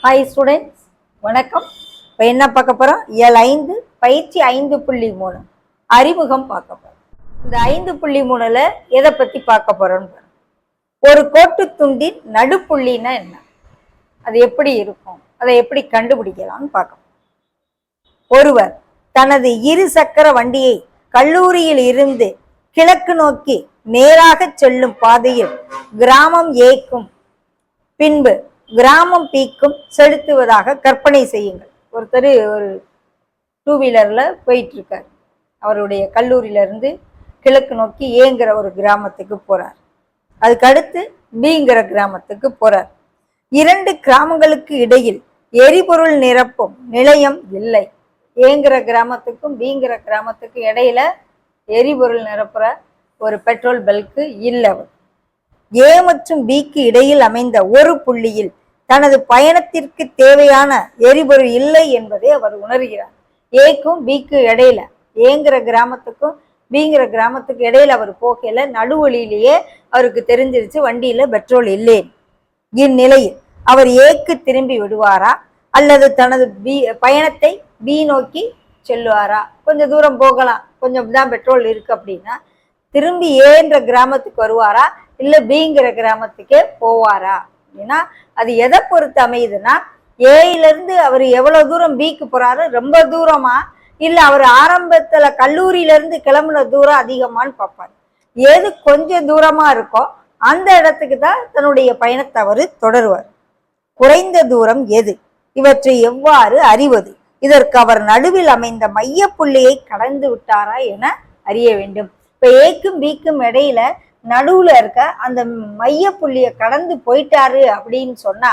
Hi students, வணக்கம். இப்போ என்ன பார்க்க போகிறோம்? இயல் 5 பயிற்சி 5.3 அறிமுகம் பார்க்க போகிறோம். இந்த 5.3ல் எதை பற்றி பார்க்க போகிறோன்னு, ஒரு கோட்டு துண்டின் நடுப்புள்ளின்னா என்ன, அது எப்படி இருக்கும், அதை எப்படி கண்டுபிடிக்கலாம்னு பார்க்கணும். ஒருவர் தனது இரு சக்கர வண்டியை கல்லூரியில் இருந்து கிழக்கு நோக்கி நேராக செல்லும் பாதையில் கிராமம் ஏக்கும் பின்பு கிராமம் பீக்கும் செலுத்துவதாக கற்பனை செய்யுங்கள். ஒருத்தர் ஒரு 2 வீலர்ல போயிட்டு இருக்கார். அவருடைய கல்லூரியில இருந்து கிழக்கு நோக்கி ஏங்கிற ஒரு கிராமத்துக்கு போறார். அதுக்கு அடுத்து பீங்கிற கிராமத்துக்கு போறார். 2 கிராமங்களுக்கு இடையில் எரிபொருள் நிரப்பும் நிலையம் இல்லை. ஏங்கிற கிராமத்துக்கும் பீங்கிற கிராமத்துக்கும் இடையில எரிபொருள் நிரப்புற ஒரு பெட்ரோல் பல்க்கு இல்லை. ஏ மற்றும் பிக்கு இடையில் அமைந்த ஒரு புள்ளியில் தனது பயணத்திற்கு தேவையான எரிபொருள் இல்லை என்பதை அவர் உணர்கிறார். ஏக்கும் பிக்கு இடையில, ஏங்கிற கிராமத்துக்கும் பிங்கிற கிராமத்துக்கு இடையில அவர் போகையில நடுவழியிலேயே அவருக்கு தெரிஞ்சிருச்சு வண்டியில பெட்ரோல் இல்லை. இந்நிலையில் அவர் ஏக்கு திரும்பி விடுவாரா அல்லது தனது பயணத்தை பி நோக்கி செல்லுவாரா? கொஞ்சம் தூரம் போகலாம், கொஞ்சம் தான் பெட்ரோல் இருக்கு அப்படின்னா திரும்பி ஏன்ற கிராமத்துக்கு வருவாரா இல்ல பிங்கிற கிராமத்துக்கே போவாரா அப்படின்னா அது எதை பொறுத்து அமையுதுன்னா, ஏல இருந்து அவர் எவ்வளவு தூரம் பிக்கு போறாரு, ரொம்ப தூரமா இல்ல அவர் ஆரம்பத்துல கல்லூரியில இருந்து கிளம்புன தூரம் அதிகமானு பார்ப்பாரு. எது கொஞ்சம் தூரமா இருக்கோ அந்த இடத்துக்கு தான் தன்னுடைய பயணத்தை அவர் தொடருவார். குறைந்த தூரம் எது, இவற்றை எவ்வாறு அறிவது? இதற்கு அவர் நடுவில் அமைந்த மைய புள்ளியை கடந்து விட்டாரா என அறிய வேண்டும். இப்ப ஏக்கும் பிக்கும் இடையில நடுவுல இருக்க அந்த மைய புள்ளிய கடந்து போயிட்டாரு அப்படின்னு சொன்னா,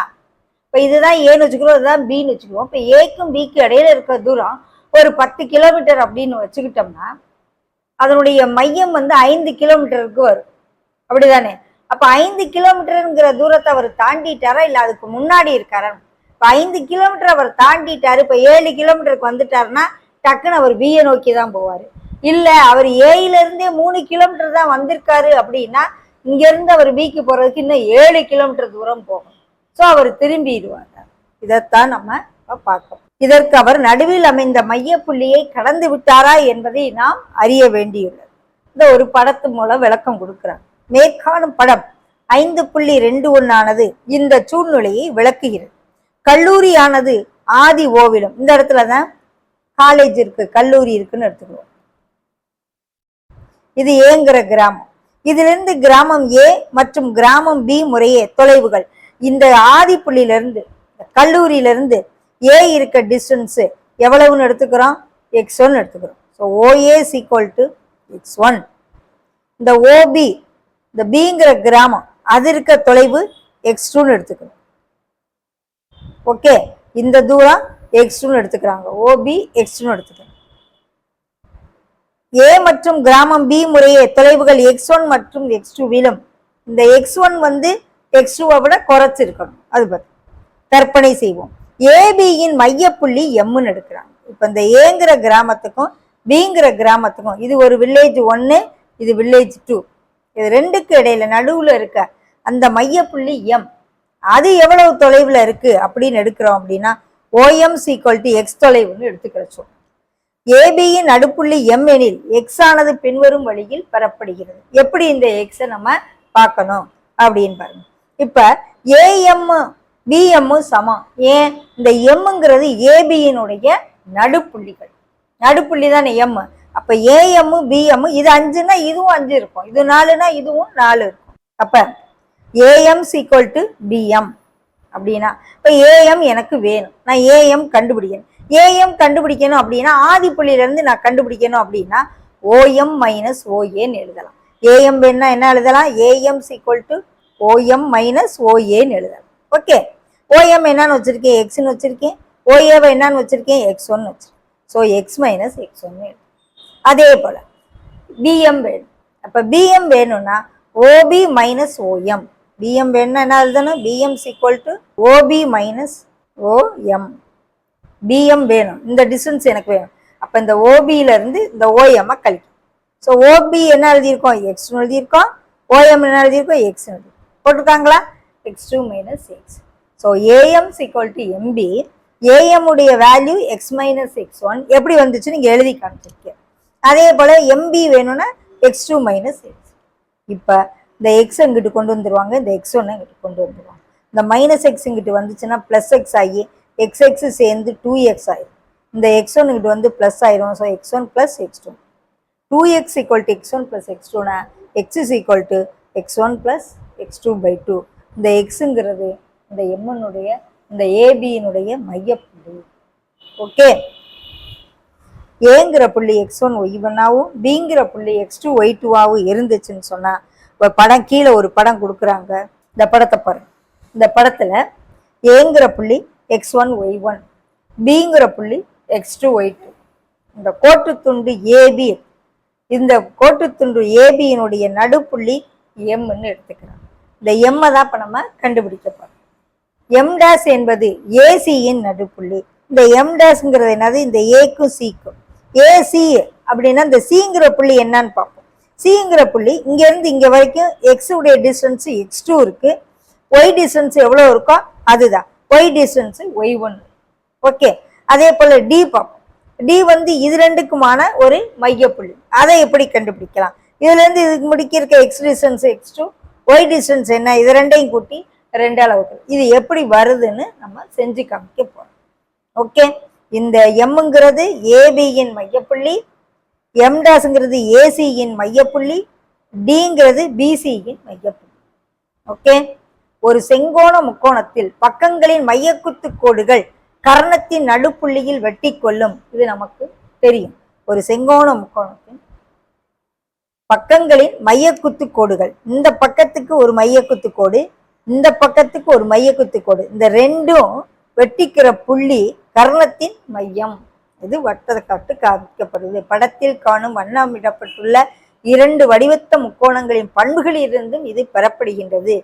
இப்ப இதுதான் ஏன்னு வச்சுக்கிறோம், இதுதான் பின்னு வச்சுக்குவோம். இப்ப ஏக்கும் பிக்கு இடையில இருக்க தூரம் ஒரு 10 கிலோமீட்டர் அப்படின்னு வச்சுக்கிட்டோம்னா அதனுடைய மையம் 5 கிலோமீட்டருக்கு வரும், அப்படிதானே? அப்ப 5 கிலோமீட்டருங்கிற தூரத்தை அவர் தாண்டிட்டாரா இல்ல அதுக்கு முன்னாடி இருக்காரா? இப்ப 5 கிலோமீட்டர் அவர் தாண்டிட்டாரு. இப்ப 7 கிலோமீட்டருக்கு வந்துட்டாருன்னா டக்குன்னு அவர் பியை நோக்கி தான் போவாரு. இல்ல அவர் ஏல இருந்தே 3 கிலோமீட்டர் தான் வந்திருக்காரு அப்படின்னா இங்க இருந்து அவர் பிக்கு போறதுக்கு இன்னும் 7 கிலோமீட்டர் தூரம் போகும். சோ அவர் திரும்பிடுவாங்க. இதைத்தான் நம்ம பார்க்கணும். இதற்கு அவர் நடுவில் அமைந்த மைய புள்ளியை கடந்து விட்டாரா என்பதை நாம் அறிய வேண்டியுள்ளது. இந்த ஒரு படத்து மூலம் விளக்கம் கொடுக்கிறார். மேற்காணும் படம் 5.21 இந்த சூழ்நிலையை விளக்குகிறது. கல்லூரியானது ஆதி ஓவிலும், இந்த இடத்துலதான் காலேஜ் இருக்கு, கல்லூரி இருக்குன்னு எடுத்துக்குவோம். இது ஏங்கிற கிராமம். இதிலிருந்து கிராமம் ஏ மற்றும் கிராமம் பி முறையே தொலைவுகள். இந்த ஆதி புள்ளியிலிருந்து கல்லூரியிலிருந்து ஏ இருக்க டிஸ்டன்ஸ் எவ்வளவுன்னு எடுத்துக்கிறோம்? x1 எடுத்துக்கிறோம். So OA is equal to x1. இந்த OB, இந்த பிங்கிற கிராமம் அது இருக்க தொலைவு x2ன்னு எடுத்துக்கிறோம். ஓகே, இந்த தூரம் x2ன்னு எடுத்துக்கிறாங்க. OB x2ன்னு எடுத்துக்கிறோம். ஏ மற்றும் கிராமம் பி முறையே தொலைவுகள் x1 மற்றும் x2விலும் இந்த x1 x2வை விட குறைச்சிருக்கணும். அது பத்தி கற்பனை செய்வோம். ஏபியின் மைய புள்ளி எம்னு எடுக்கிறாங்க. இப்ப இந்த ஏங்கிற கிராமத்துக்கும் பிங்கிற கிராமத்துக்கும் இது ஒரு வில்லேஜ் 1, இது வில்லேஜ் 2. இது ரெண்டுக்கு இடையில நடுவுல இருக்க அந்த மைய புள்ளி எம், அது எவ்வளவு தொலைவுல இருக்கு அப்படின்னு எடுக்கிறோம் அப்படின்னா OM = x தொலைவுன்னு எடுத்துக்கிறோம். ஏபியின் நடுப்புள்ளி எம் எனில் எக்ஸ் ஆனது பின்வரும் வழியில் பெறப்படுகிறது. எப்படி இந்த எக்ஸை நம்ம பார்க்கணும் அப்படின்னு பாருங்க. இப்ப ஏஎம் பிஎம் சமம். ஏன்? இந்த எம்ங்கிறது ஏபியினுடைய நடுப்புள்ளிகள். நடுப்புள்ளி தானே எம். அப்ப ஏஎம் பிஎம் இது 5ன்னா இதுவும் 5 இருக்கும், இது 4ன்னா இதுவும் 4 இருக்கும். அப்ப ஏஎம் = பிஎம் அப்படின்னா இப்ப ஏஎம் எனக்கு வேணும், நான் ஏஎம் கண்டுபிடிக்கணும். ஏஎம் கண்டுபிடிக்கணும் அப்படின்னா ஆதி புள்ளியில இருந்து நான் கண்டுபிடிக்கணும் அப்படின்னா OM - OAன்னு எழுதலாம். ஏஎம் வேணும்னா என்ன எழுதலாம்? ஏஎம் = OM - OAன்னு எழுதலாம். ஓகே, OM என்னன்னு வச்சிருக்கேன்? எக்ஸ்ன்னு வச்சிருக்கேன். OAவை என்னன்னு வச்சிருக்கேன்? x1 வச்சிருக்கேன். So x - x1. அதே போல பிஎம் வேணும். அப்ப பிஎம் வேணும்னா OB - OM. பிஎம் வேணும்னா என்ன எழுதணும்? PM = OB - OM. பிஎம் வேணும், இந்த டிஸ்டன்ஸ் எனக்கு வேணும். அப்ப இந்த ஓபியில இருந்து இந்த ஓஎம் கழிக்கும். ஸோ ஓபி என்ன எழுதியிருக்கோம்? எக்ஸ்னு எழுதியிருக்கோம். ஓஎம் என்ன எழுதியிருக்கோம்? எக்ஸ் எழுதியிருக்கோம். போட்டிருக்காங்களா? x2 minus x. So am is equal to mb. am உடைய வேல்யூ x minus x1 எப்படி வந்துச்சு நீங்க எழுதி காமிச்சிருக்கேன். அதே போல mb வேணும்னா x2 minus x. இப்ப இந்த x இங்கிட்டு கொண்டு வந்துருவாங்க, இந்த x1 இங்கிட்டு கொண்டு வந்துருவாங்க. இந்த மைனஸ் எக்ஸ் இங்கிட்டு வந்துச்சுன்னா பிளஸ் எக்ஸ் ஆகி xx சேர்ந்து 2x ஆயிரும். இந்த x1 இங்கிட்டு வந்து பிளஸ் ஆயிரும். So x1 plus x2. 2x equal to x1 plus x2 னா x is equal to x1 plus x2 by 2. இந்த xங்கிறது இந்த m-னுடைய இந்த AB-னுடைய மையப்புள்ளி. ஓகே, ஏங்கிற புள்ளி x1 y1 ஆவும் பிங்கிற புள்ளி x2 y2 ஆவும் இருந்துச்சுன்னு சொன்னா படம் கீழே ஒரு படம் கொடுக்குறாங்க. இந்த படத்தை பாருங்க. இந்த படத்துல ஏங்கிற புள்ளி x1 y1, பிங்கிற புள்ளி x2 y2. இந்த கோட்டு துண்டு ஏபி, இந்த கோட்டுத்துண்டு ஏபியினுடைய நடுப்புள்ளி எம்னு எடுத்துக்கிறாங்க. இந்த எம்மை தான் இப்ப நம்ம கண்டுபிடிக்க போறோம். எம் டேஸ் என்பது ஏசியின் நடுப்புள்ளி. இந்த எம் டேஸ்ங்கிறது என்னது? இந்த ஏக்கும் சிக்கும். ஏசி அப்படின்னா இந்த சிங்கிற புள்ளி என்னன்னு பார்ப்போம். சிங்கிற புள்ளி இங்க இருந்து இங்க வரைக்கும் எக்ஸ் உடைய டிஸ்டன்ஸ் x2 இருக்கு, ஒய் டிஸ்டன்ஸ் எவ்வளவு இருக்கோ அதுதான் ஒய் டிஸ்டன்ஸ் y1. ஓகே, அதே போல டி பார்ப்போம். டி வந்து இது ரெண்டுக்குமான ஒரு மையப்புள்ளி. அதை எப்படி கண்டுபிடிக்கலாம்? இதுல இருந்து இதுக்கு முடிக்க X distance x2, Y distance என்ன, இது ரெண்டையும் கூட்டி 2 அளவுகள். இது எப்படி வருதுன்னு நம்ம செஞ்சு காமிக்க போறோம். ஓகே, இந்த எம்ங்கிறது ஏபியின் மையப்புள்ளி, எம் டாஸ்ங்கிறது ஏசியின் மையப்புள்ளி, டிங்கிறது பிசியின் மையப்புள்ளி. ஓகே, ஒரு செங்கோண முக்கோணத்தில் பக்கங்களின் மையக்குத்து கோடுகள் கர்ணத்தின் நடுப்புள்ளியில் வெட்டி கொள்ளும். இது நமக்கு தெரியும். ஒரு செங்கோண முக்கோணத்தின் பக்கங்களின் மையக்குத்து கோடுகள், இந்த பக்கத்துக்கு ஒரு மையக்குத்து கோடு, இந்த பக்கத்துக்கு ஒரு மையக்குத்து கோடு, இந்த ரெண்டும் வெட்டிக்கிற புள்ளி கர்ணத்தின் மையம். இது வட்டத்தை காட்டு காமிக்கப்படுது. படத்தில் காணும் வண்ணமிடப்பட்டுள்ள 2 வடிவத்த முக்கோணங்களின் பண்புகளிலிருந்தும் இது பெறப்படுகின்றது.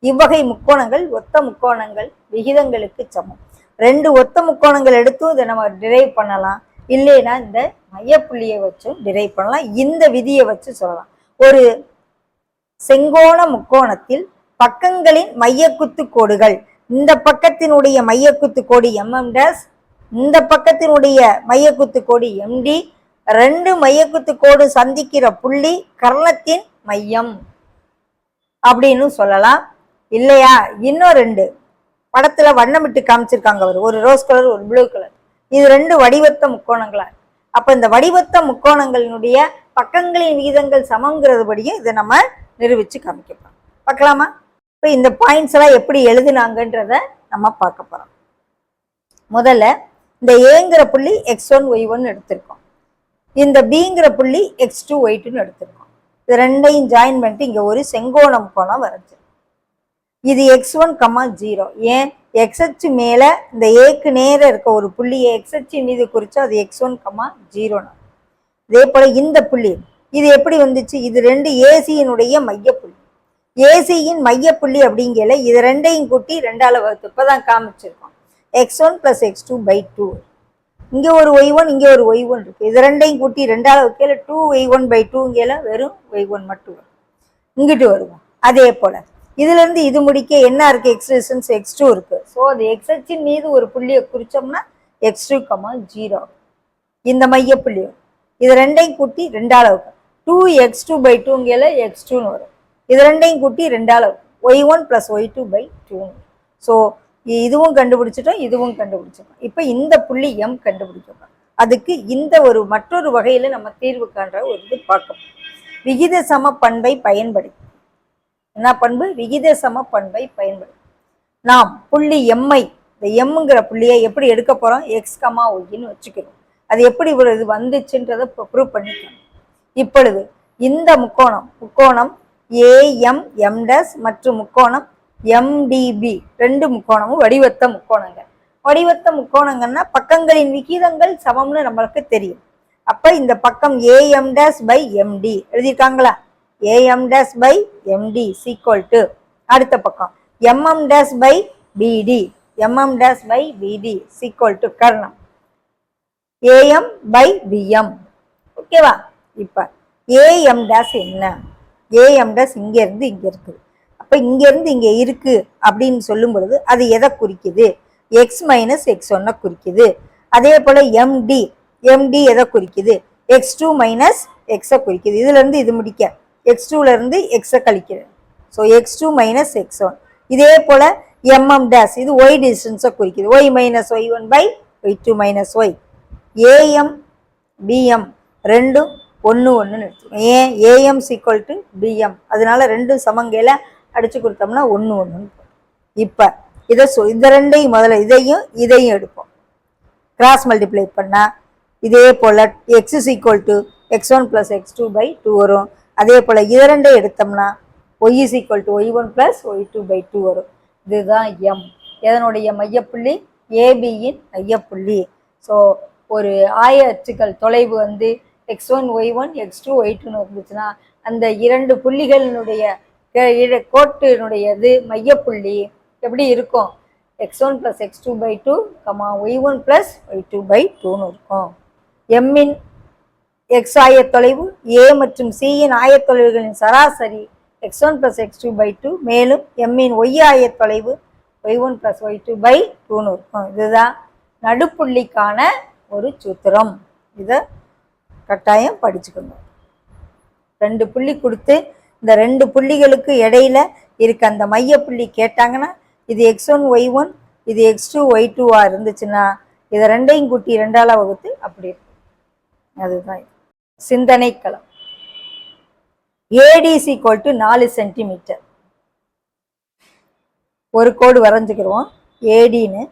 இவ்வகை முக்கோணங்கள் ஒத்த முக்கோணங்கள் விகிதங்களுக்கு சமம். 2 ஒத்த முக்கோணங்கள் எடுத்தும் இதை நம்ம டிரைவ் பண்ணலாம், இல்லைன்னா இந்த மையப்புள்ளியை வச்சும் டிரைவ் பண்ணலாம். இந்த விதியை வச்சு சொல்லலாம். ஒரு செங்கோண முக்கோணத்தில் பக்கங்களின் மையக்குத்து கோடுகள், இந்த பக்கத்தினுடைய மையக்குத்து கோடு mm டேஸ், இந்த பக்கத்தினுடைய மையக்குத்து கோடு md, 2 மையக்குத்து கோடு சந்திக்கிற புள்ளி கர்ணத்தின் மையம் அப்படின்னு சொல்லலாம். இல்லையா, இன்னும் 2 படத்துல வண்ணமிட்டு காமிச்சிருக்காங்க. ஒரு ரோஸ் கலர், ஒரு ப்ளூ கலர். இது 2 வடிவத்த முக்கோணங்களா. அப்ப இந்த வடிவத்த முக்கோணங்களினுடைய பக்கங்களின் விகிதங்கள் சமங்கிறதுபடியும் இதை நம்ம நிரூபிச்சு காமிக்கப்போம். பார்க்கலாமா? இப்ப இந்த பாயிண்ட்ஸ் எல்லாம் எப்படி எழுதினாங்கன்றத நம்ம பார்க்க போறோம். முதல்ல இந்த ஏங்கிற புள்ளி x1 y1 எடுத்திருக்கோம், இந்த பிங்கிற புள்ளி x2 y2 எடுத்திருக்கோம். இது ரெண்டையும் ஜாயின் பண்ணிட்டு இங்க ஒரு செங்கோண முக்கோணம் வரைஞ்சிருக்கோம். இது x1, 0. ஏன்? x அச்சு மேல இந்த ஏக்கு நேர இருக்க ஒரு புள்ளியை x அச்சு மீது குறிச்சா அது x1, 0. இதே போல இந்த புள்ளி இது எப்படி வந்துச்சு? இது 2 ஏசியினுடைய மையப்புள்ளி. ஏசியின் மையப்புள்ளி அப்படிங்கல இது ரெண்டையும் கூட்டி 2ஆல வகுத்து இப்பதான் காமிச்சிருக்கோம். x1 plus x2 by 2. இங்க ஒரு y1, இங்க ஒரு y1 இருக்கு. இது ரெண்டையும் கூட்டி 2ஆல வகுக்கல 2y1 by 2 வெறும் y1 மட்டும் வரும். இங்கிட்டு வருவோம். அதே போல இதுல இருந்து இது முடிக்க என்ன இருக்கு? எக்ஸ் டிஸ்டன்ஸ் x2 இருக்கு. ஸோ அது எக்ஸ் அச்சின் மீது ஒரு புள்ளியை குறிச்சோம்னா x2, 0 இந்த மைய புள்ளி. இது ரெண்டையும் கூட்டி 2ஆல வகுக்கும். 2x2 by 2 x2ன்னு வரும். இது ரெண்டையும் கூட்டி 2ஆல வகுக்கும். y1 plus y2 by 2. So இதுவும் கண்டுபிடிச்சிட்டோம், இதுவும் கண்டுபிடிச்சிட்டோம். இப்போ இந்த புள்ளி எம் கண்டுபிடிக்கணும். அதுக்கு இந்த ஒரு மற்றொரு வகையில நம்ம தீர்வு காண்ற ஒரு இது பார்க்கணும். விகித சம பண்பை பயன்படுத்தி, என்ன பண்பு? விகித சம பண்பை பயன்படுத்தி நாம் புள்ளி எம்ஐ, இந்த எம்ங்கிற புள்ளியை எப்படி எடுக்க போறோம்? எக்ஸ், ஒய்ன்னு வச்சுக்கிறோம். அது எப்படி இது வந்துச்சுன்றதை ப்ரூவ் பண்ணிக்கணும். இப்பொழுது இந்த முக்கோணம் ஏஎம் டேஸ் மற்றும் முக்கோணம் எம்டிபி 2 முக்கோணமும் வடிவத்த முக்கோணங்கள். வடிவத்த முக்கோணங்கள்னா பக்கங்களின் விகிதங்கள் சமம்னு நம்மளுக்கு தெரியும். அப்ப இந்த பக்கம் ஏஎம் டேஸ் பை எம்டி எழுதியிருக்காங்களா? AM dash by MD equal to அடுத்த பக்கம் MM dash by BD, MM dash by BD equal to கர்ணம் ஏஎம் பை பிஎம். ஓகேவா? இப்ப ஏஎம் டேஸ் என்ன? ஏஎம் டேஸ் இங்க இருந்து இங்க இருக்குது. அப்ப இங்க இருந்து இங்க இருக்கு அப்படின்னு சொல்லும் பொழுது அது எதை குறிக்குது? எக்ஸ் மைனஸ் எக்ஸ் ஒன்னை குறிக்குது. அதே போல எம்டி எதை குறிக்குது? x2 மைனஸ் எக்ஸை குறிக்குது. இதுல இருந்து இது முடிக்க x2ல இருந்து எக்ஸை கழிக்கிறது. So x2 minus x1. இதே போல mm டேஷ் இது y டிஸ்டன்ஸை குறிக்குது. y minus y1 by y2 minus y. am bm ரெண்டும் ஒன்று ஒன்றுன்னு எடுத்துக்கணும். ஏன் ஏஎம் சீக்வல் டு பிஎம், அதனால ரெண்டும் சமங்கையில் அடிச்சு கொடுத்தோம்னா ஒன்று ஒன்றுன்னு. இப்போ இந்த ரெண்டையும் முதல்ல இதையும் எடுப்போம். கிராஸ் மல்டிப்ளை பண்ணால் இதே போல் x is equal to x1 plus x2 by 2 வரும். அதே போல் இது ரெண்டையும் எடுத்தோம்னா y is equal to y1 plus y2 by 2 வரும். இதுதான் எம். எதனுடைய மையப்புள்ளி? ஏபியின் மையப்புள்ளி. ஸோ ஒரு ஆய அச்சுக்கள் தொலைவு வந்து x1 y1 x2 y2ன்னு இருந்துச்சுன்னா அந்த இரண்டு புள்ளிகளினுடைய கோட்டினுடையது மையப்புள்ளி எப்படி இருக்கும்? x1 plus x2 by 2 y1 plus y2 by 2ன்னு இருக்கும். எம்மின் எக்ஸ் ஆயத்தொலைவு ஏ மற்றும் சியின் ஆயத்தொலைவுகளின் சராசரி x1 ப்ளஸ் x2 பை 2, மேலும் எம்மின் ஒய் ஆயத்தொலைவு y1 ப்ளஸ் y2 பை 2ன்னு இருக்கும். இதுதான் நடுப்புள்ளிக்கான ஒரு சூத்திரம். இதை கட்டாயம் படிச்சுக்கணும். ரெண்டு புள்ளி கொடுத்து இந்த ரெண்டு புள்ளிகளுக்கு இடையில இருக்க அந்த மைய புள்ளி கேட்டாங்கன்னா இது x1 y1 இது x2 y2 இருந்துச்சுன்னா இதை ரெண்டையும் கூட்டி ரெண்டால வகுத்து அப்படி இருக்கும். அதுதான் சிந்தனை களம். AD = 4 centimetre. ஒரு கோடு வரைஞ்சுக்கிறோம் ஏடின்னு.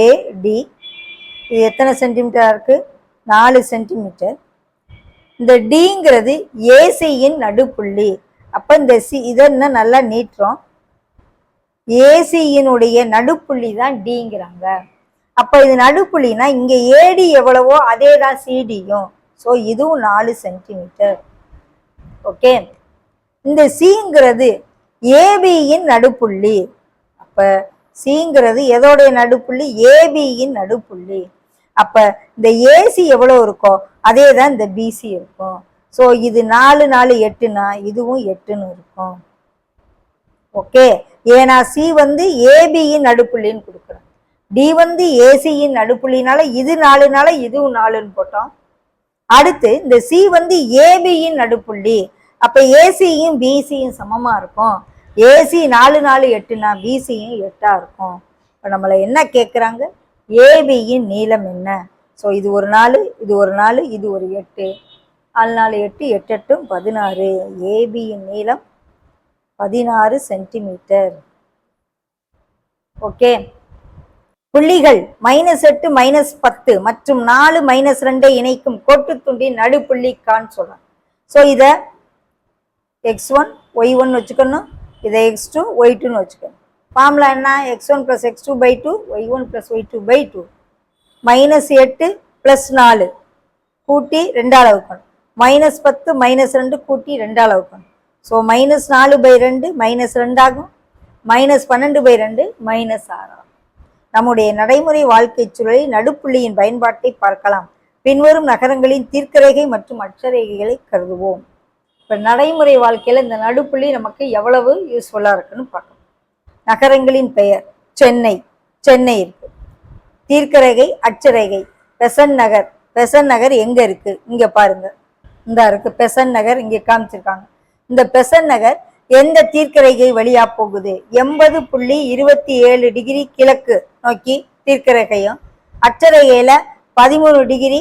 ஏடி இது எத்தனை சென்டிமீட்டரா இருக்கு? 4 சென்டிமீட்டர். இந்த டிங்கிறது ஏசியின் நடுப்புள்ளி. அப்ப இந்த இதை இன்னும் நல்லா நீட்டுறோம். ஏசியினுடைய நடுப்புள்ளி தான் டிங்கிறாங்க. அப்ப இது நடுப்புள்ளினா இங்க ஏடி எவ்வளவோ அதே தான் சிடியும். ஸோ இதுவும் 4 சென்டிமீட்டர். ஓகே. இந்த சிங்கிறது ஏபியின் நடுப்புள்ளி. அப்ப சிங்கிறது எதோடைய நடுப்புள்ளி? ஏபியின் நடுப்புள்ளி. அப்ப இந்த ஏசி எவ்வளவு இருக்கோ அதே தான் இந்த பிசி இருக்கும். ஸோ இது 4 4 8னா இதுவும் 8ன்னு இருக்கும். ஓகே. ஏன்னா சி வந்து ஏபியின் நடுப்புள்ளின்னு கொடுக்குறோம். டி வந்து ஏசியின் நடுப்புள்ளினால இது 4னால இதுவும் 4ன்னு போட்டோம். அடுத்து இந்த சி வந்து ஏபியின் நடுப்புள்ளி. அப்ப ஏசியும் பிசியும் சமமா இருக்கும். ஏசி 4 4 8னா பிசியும் 8ஆ இருக்கும். இப்போ நம்மளை என்ன கேட்குறாங்க? ஏபியின் நீளம் என்ன? ஸோ இது ஒரு 4 இது ஒரு 4 இது ஒரு 8 4 4 8 8 8 16. ஏபியின் நீளம் 16 சென்டிமீட்டர். ஓகே. புள்ளிகள் -8 -10 மற்றும் 4 -2 இணைக்கும் கோட்டுத்துண்டின் நடுப்புள்ளிக்கான்னு சொல்றாங்க. ஸோ இதை x1 y1 வச்சுக்கணும், இதை x2 y2ன்னு வச்சுக்கணும். ஃபார்முலா என்ன? x1 + x2 by 2 y1 + y2 by 2. -8 + 4 கூட்டி 2ஆல் வகுக்கணும். -10 -2 கூட்டி 2ஆல் வகுக்கணும். ஸோ -4/2 -2 ஆகும். -12/2 -6 ஆகும். நம்முடைய நடைமுறை வாழ்க்கை சூழலில் நடுப்புள்ளியின் பயன்பாட்டை பார்க்கலாம். பின்வரும் நகரங்களின் தீர்க்கரேகை மற்றும் அட்சரேகைகளை கருதுவோம். இப்போ நடைமுறை வாழ்க்கையில் இந்த நடுப்புள்ளி நமக்கு எவ்வளவு யூஸ்ஃபுல்லாக இருக்குன்னு பார்க்கணும். நகரங்களின் பெயர்: சென்னை இருக்கு. தீர்க்கரேகை அட்சரேகை பெசன்ட் நகர். பெசன்ட் நகர் எங்க இருக்கு? இங்க பாருங்க, இந்த இருக்கு பெசன்ட் நகர். இங்க காமிச்சிருக்காங்க. இந்த பெசன்ட் நகர் எந்த தீர்க்கரேகை வழியா போகுது? 80.27 டிகிரி கிழக்கு நோக்கி தீர்க்கரேகையும் அட்சரேகையில 13 டிகிரி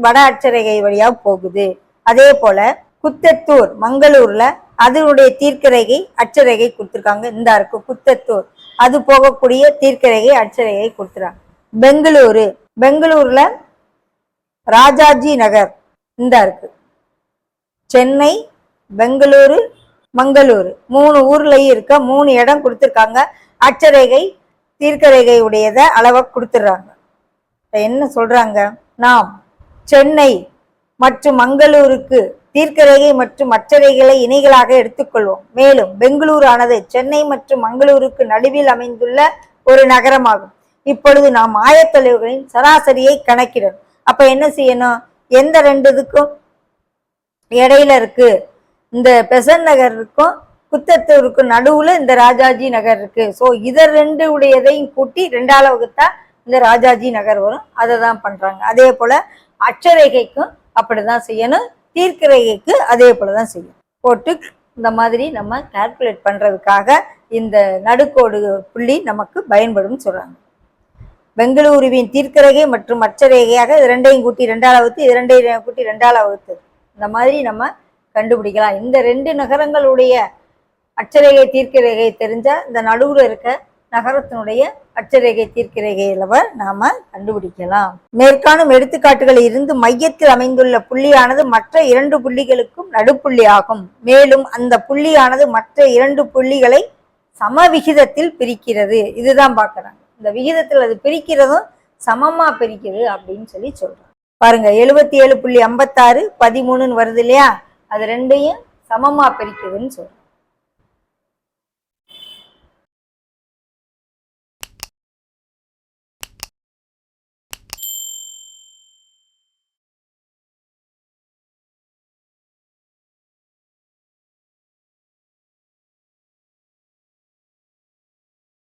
வட அட்சரேகை வழியா போகுது. அதே போல குத்தத்தூர் மங்களூர்ல அதனுடைய தீர்க்கரேகை அட்சரேகை கொடுத்துருக்காங்க. இந்த இருக்கு குத்தத்தூர், அது போகக்கூடிய தீர்க்கரேகை அட்சரேகை கொடுத்துருக்காங்க. பெங்களூர்ல ராஜாஜி நகர் இந்த இருக்கு. சென்னை, பெங்களூரு, மங்களூரு 3 ஊர்லயும் இருக்க 3 இடம் கொடுத்துருக்காங்க. அட்சரேகை தீர்க்கரேகை உடையத அளவை கொடுத்துடுறாங்க. என்ன சொல்றாங்க? நாம் சென்னை மற்றும் மங்களூருக்கு தீர்க்கரேகை மற்றும் அட்சரேகைகளை இணைகளாக எடுத்துக்கொள்வோம். மேலும் பெங்களூரு ஆனது சென்னை மற்றும் மங்களூருக்கு நடுவில் அமைந்துள்ள ஒரு நகரமாகும். இப்பொழுது நாம் ஆயத்தொலைவுகளின் சராசரியை கணக்கிடணும். அப்ப என்ன செய்யணும்? எந்த 2 இதுக்கும் இடையில இருக்கு? இந்த பெசன்ட் நகருக்கும் குத்தத்தூருக்கு நடுவுல இந்த ராஜாஜி நகர் இருக்கு. ஸோ இதை ரெண்டு உடையதையும் கூட்டி 2ஆல வகுத்தா இந்த ராஜாஜி நகர் வரும். அதை தான் பண்றாங்க. அதே போல அட்சரேகைக்கும் அப்படிதான் செய்யணும், தீர்க்க ரேகைக்கு அதே போலதான் செய்யணும். போட்டு இந்த மாதிரி நம்ம கால்குலேட் பண்றதுக்காக இந்த நடுக்கோடு புள்ளி நமக்கு பயன்படும் சொல்றாங்க. பெங்களூருவின் தீர்க்கரேகை மற்றும் அட்சரேகையாக இது ரெண்டையும் கூட்டி 2ஆல வகுத்து, இது ரெண்டையும் கூட்டி 2ஆல வகுத்து இந்த மாதிரி நம்ம கண்டுபிடிக்கலாம். இந்த 2 நகரங்களுடைய அட்சரேகை தீர்க்க ரேகை தெரிஞ்சா இந்த நடுவுல இருக்க நகரத்தினுடைய அட்சரேகை தீர்க்க ரேகையில நாம கண்டுபிடிக்கலாம். மேற்காணும் எடுத்துக்காட்டுகளில் இருந்து மையத்தில் அமைந்துள்ள புள்ளியானது மற்ற 2 புள்ளிகளுக்கும் நடுப்புள்ளி ஆகும். மேலும் அந்த புள்ளியானது மற்ற 2 புள்ளிகளை சம விகிதத்தில் பிரிக்கிறது. இதுதான் பார்க்கறாங்க. இந்த விகிதத்தில் அது பிரிக்கிறதும் சமமா பிரிக்கிறது அப்படின்னு சொல்லி சொல்றாங்க. பாருங்க 77.56 13 வருது இல்லையா, அது ரெண்டையும் சமமா பிரிக்குதுன்னு சொல்றோம்.